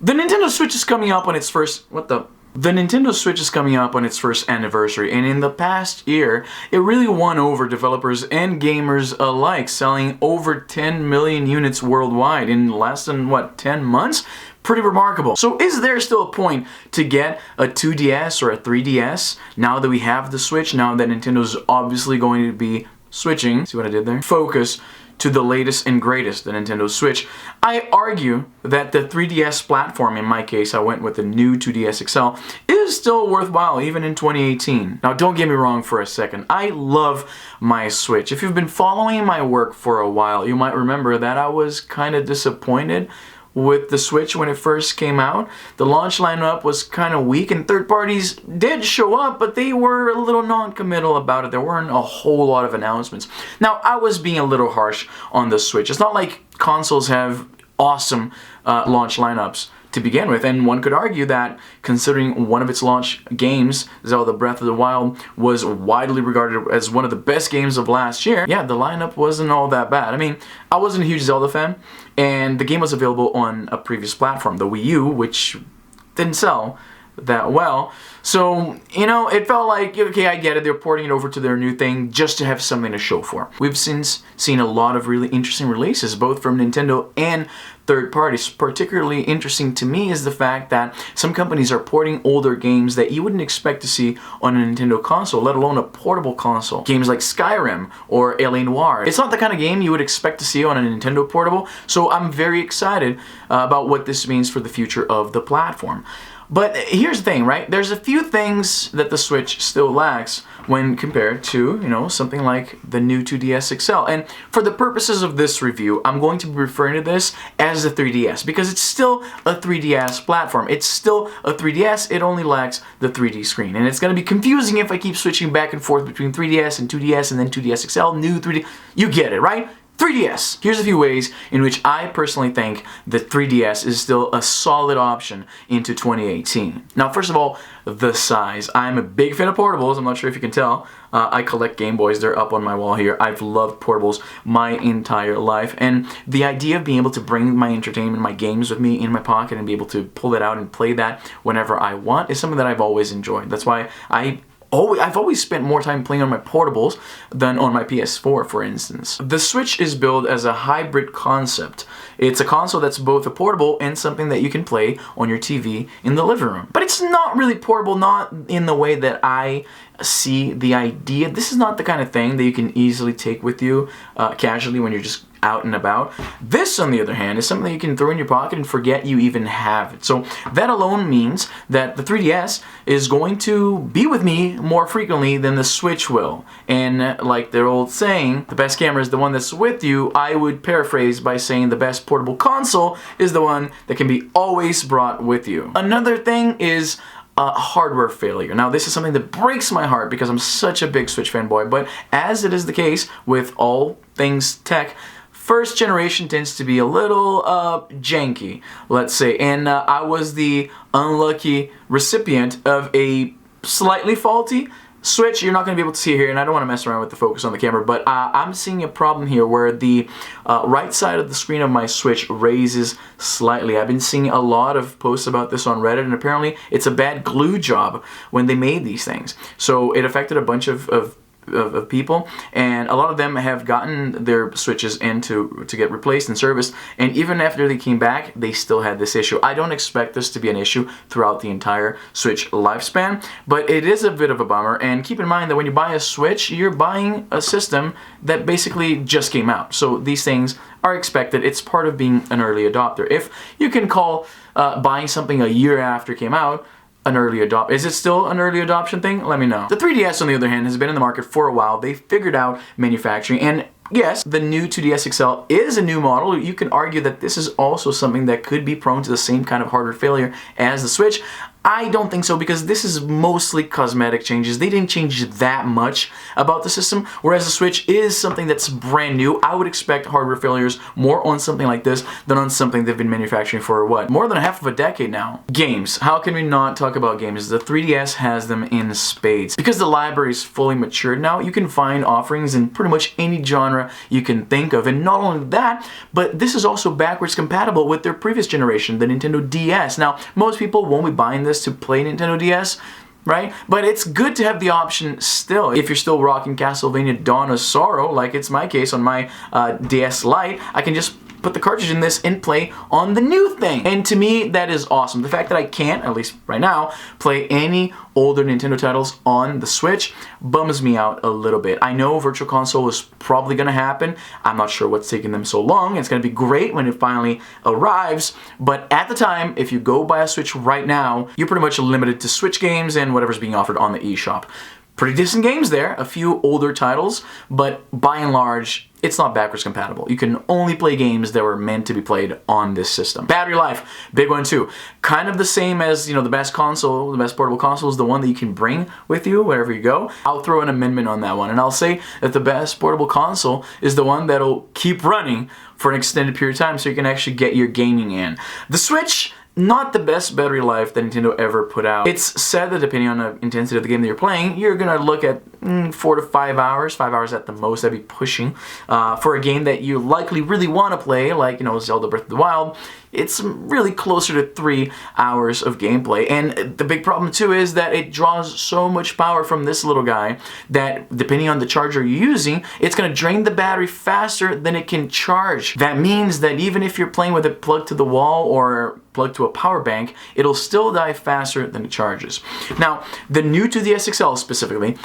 The Nintendo Switch is coming up on its first... The Nintendo Switch is coming up on its first anniversary, and in the past year, it really won over developers and gamers alike, selling over 10 million units worldwide in less than, 10 months? Pretty remarkable. So is there still a point to get a 2DS or a 3DS now that we have the Switch, now that Nintendo's obviously going to be switching, see what I did there? Focus to the latest and greatest, the Nintendo Switch. I argue that the 3DS platform, in my case I went with the new 2DS XL, is still worthwhile even in 2018. Now don't get me wrong for a second, I love my Switch. If you've been following my work for a while, you might remember that I was kind of disappointed with the Switch when it first came out. The launch lineup was kind of weak, and third parties did show up, but they were a little non-committal about it. There weren't a whole lot of announcements. Now, I was being a little harsh on the Switch. It's not like consoles have awesome launch lineups to begin with, and one could argue that considering one of its launch games, Zelda Breath of the Wild, was widely regarded as one of the best games of last year, yeah, the lineup wasn't all that bad. I mean, I wasn't a huge Zelda fan, and the game was available on a previous platform, the Wii U, which didn't sell that well. So, you know, it felt like, okay, I get it, they're porting it over to their new thing just to have something to show for. We've since seen a lot of really interesting releases, both from Nintendo and third parties. Particularly interesting to me is the fact that some companies are porting older games that you wouldn't expect to see on a Nintendo console, let alone a portable console. Games like Skyrim or L.A. Noire. It's not the kind of game you would expect to see on a Nintendo portable, so I'm very excited about what this means for the future of the platform. But here's the thing, right? There's a few things that the Switch still lacks when compared to, you know, something like the new 2DS XL. And for the purposes of this review, I'm going to be referring to this as the 3DS because it's still a 3DS platform. It's still a 3DS, it only lacks the 3D screen. And it's going to be confusing if I keep switching back and forth between 3DS and 2DS and then 2DS XL, new 3D. You get it, right? 3DS. Here's a few ways in which I personally think that 3DS is still a solid option into 2018. Now, first of all, the size. I'm a big fan of portables. I'm not sure if you can tell. I collect Game Boys. They're up on my wall here. I've loved portables my entire life. And the idea of being able to bring my entertainment, my games with me in my pocket and be able to pull that out and play that whenever I want is something that I've always enjoyed. That's why I've always spent more time playing on my portables than on my PS4, for instance. The Switch is billed as a hybrid concept. It's a console that's both a portable and something that you can play on your TV in the living room. But it's not really portable, not in the way that I see the idea. This is not the kind of thing that you can easily take with you casually when you're just out and about. This, on the other hand, is something that you can throw in your pocket and forget you even have it. So that alone means that the 3DS is going to be with me more frequently than the Switch will. And like their old saying, the best camera is the one that's with you, I would paraphrase by saying the best portable console is the one that can be always brought with you. Another thing is hardware failure. Now, this is something that breaks my heart because I'm such a big Switch fanboy, but as it is the case with all things tech, first generation tends to be a little janky, let's say, and I was the unlucky recipient of a slightly faulty Switch. You're not going to be able to see it here, and I don't want to mess around with the focus on the camera, but I'm seeing a problem here where the right side of the screen of my Switch raises slightly. I've been seeing a lot of posts about this on Reddit, and apparently it's a bad glue job when they made these things. So it affected a bunch of people, and a lot of them have gotten their Switches in to get replaced and serviced, and even after they came back, they still had this issue. I don't expect this to be an issue throughout the entire Switch lifespan, but it is a bit of a bummer, and keep in mind that when you buy a Switch, you're buying a system that basically just came out. So these things are expected. It's part of being an early adopter. If you can call buying something a year after it came out an early adoption. Is it still an early adoption thing? Let me know. The 3DS, on the other hand, has been in the market for a while. They figured out manufacturing, and yes, the new 2DS XL is a new model. You can argue that this is also something that could be prone to the same kind of hardware failure as the Switch. I don't think so, because this is mostly cosmetic changes. They didn't change that much about the system, whereas the Switch is something that's brand new. I would expect hardware failures more on something like this than on something they've been manufacturing for, what, more than half of a decade now. Games. How can we not talk about games? The 3DS has them in spades. Because the library is fully matured now, you can find offerings in pretty much any genre you can think of. And not only that, but this is also backwards compatible with their previous generation, the Nintendo DS. Now, most people won't be buying this to play Nintendo DS, right? But it's good to have the option still. If you're still rocking Castlevania Dawn of Sorrow, like it's my case on my DS Lite, I can just put the cartridge in this and play on the new thing. And to me, that is awesome. The fact that I can't, at least right now, play any older Nintendo titles on the Switch bums me out a little bit. I know Virtual Console is probably gonna happen. I'm not sure what's taking them so long. It's gonna be great when it finally arrives, but at the time, if you go buy a Switch right now, you're pretty much limited to Switch games and whatever's being offered on the eShop. Pretty decent games there, a few older titles, but by and large, it's not backwards compatible. You can only play games that were meant to be played on this system. Battery life, big one too. Kind of the same as, the best console, the best portable console is the one that you can bring with you wherever you go. I'll throw an amendment on that one, and I'll say that the best portable console is the one that'll keep running for an extended period of time so you can actually get your gaming in. The Switch, not the best battery life that Nintendo ever put out. It's said that depending on the intensity of the game that you're playing, you're gonna look at 4 to 5 hours, 5 hours at the most. That'd be pushing. For a game that you likely really want to play, like Zelda Breath of the Wild, it's really closer to 3 hours of gameplay. And the big problem too is that it draws so much power from this little guy that depending on the charger you're using, it's gonna drain the battery faster than it can charge. That means that even if you're playing with it plugged to the wall or plugged to a power bank, it'll still die faster than it charges. Now, the new 2DS XL specifically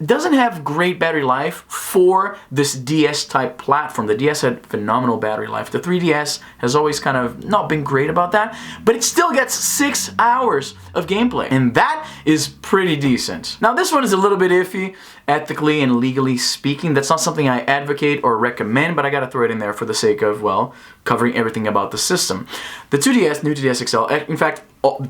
doesn't have great battery life for this DS type platform. The DS had phenomenal battery life. The 3DS has always kind of not been great about that, but it still gets 6 hours of gameplay, and that is pretty decent. Now, this one is a little bit iffy, ethically and legally speaking. That's not something I advocate or recommend, but I gotta throw it in there for the sake of, well, covering everything about the system. The 2DS, new 2DS XL, in fact,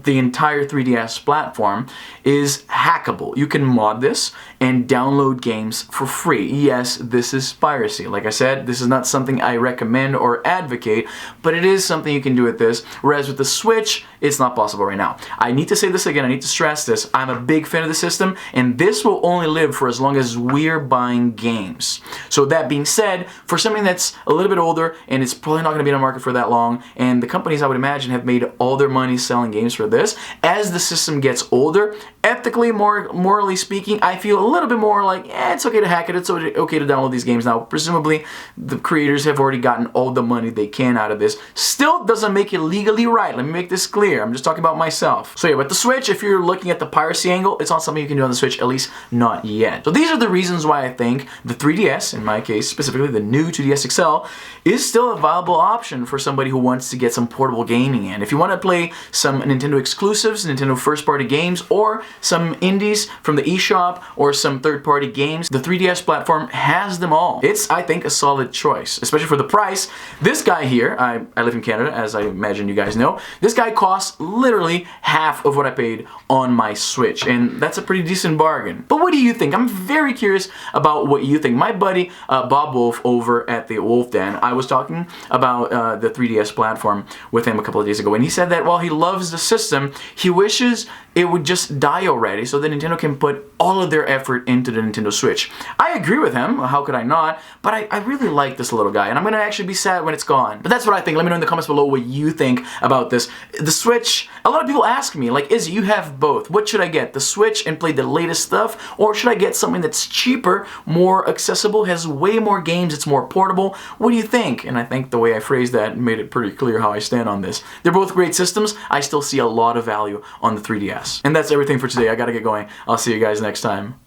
the entire 3DS platform is hackable. You can mod this and download games for free. Yes, this is piracy. Like I said, this is not something I recommend or advocate, but it is something you can do with this, whereas with the Switch, it's not possible right now. I need to say this again, I need to stress this. I'm a big fan of the system, and this will only live for as long as we're buying games. So that being said, for something that's a little bit older, and it's probably not going to be on the market for that long, and the companies, I would imagine, have made all their money selling games for this, as the system gets older, ethically, morally speaking, I feel a little bit more like, it's okay to hack it, it's okay to download these games now. Presumably, the creators have already gotten all the money they can out of this. Still doesn't make it legally right. Let me make this clear. I'm just talking about myself. So yeah, with the Switch, if you're looking at the piracy angle, it's not something you can do on the Switch, at least not yet. So these are the reasons why I think the 3DS, in my case, specifically the new 2DS XL, is still a viable option for somebody who wants to get some portable gaming in. If you want to play some Nintendo exclusives, Nintendo first-party games, or some indies from the eShop, or some third-party games, the 3DS platform has them all. It's, I think, a solid choice, especially for the price. This guy here, I live in Canada, as I imagine you guys know, this guy costs literally half of what I paid on my Switch, and that's a pretty decent bargain. But what do you think? I'm very curious about what you think. My buddy, Bob Wolf, over at the Wolf Den, I was talking about the 3DS platform with him a couple of days ago, and he said that while he loves the system, he wishes it would just die already so that Nintendo can put all of their effort into the Nintendo Switch. I agree with him, how could I not, but I really like this little guy, and I'm gonna actually be sad when it's gone. But that's what I think. Let me know in the comments below what you think about this. The Switch, a lot of people ask me, like, Izzy, you have both. What should I get? The Switch and play the latest stuff, or should I get something that's cheaper, more accessible, has way more games, it's more portable? What do you think? And I think the way I phrased that made it pretty clear how I stand on this. They're both great systems. I still see a lot of value on the 3DS. And that's everything for today. I gotta get going. I'll see you guys next time.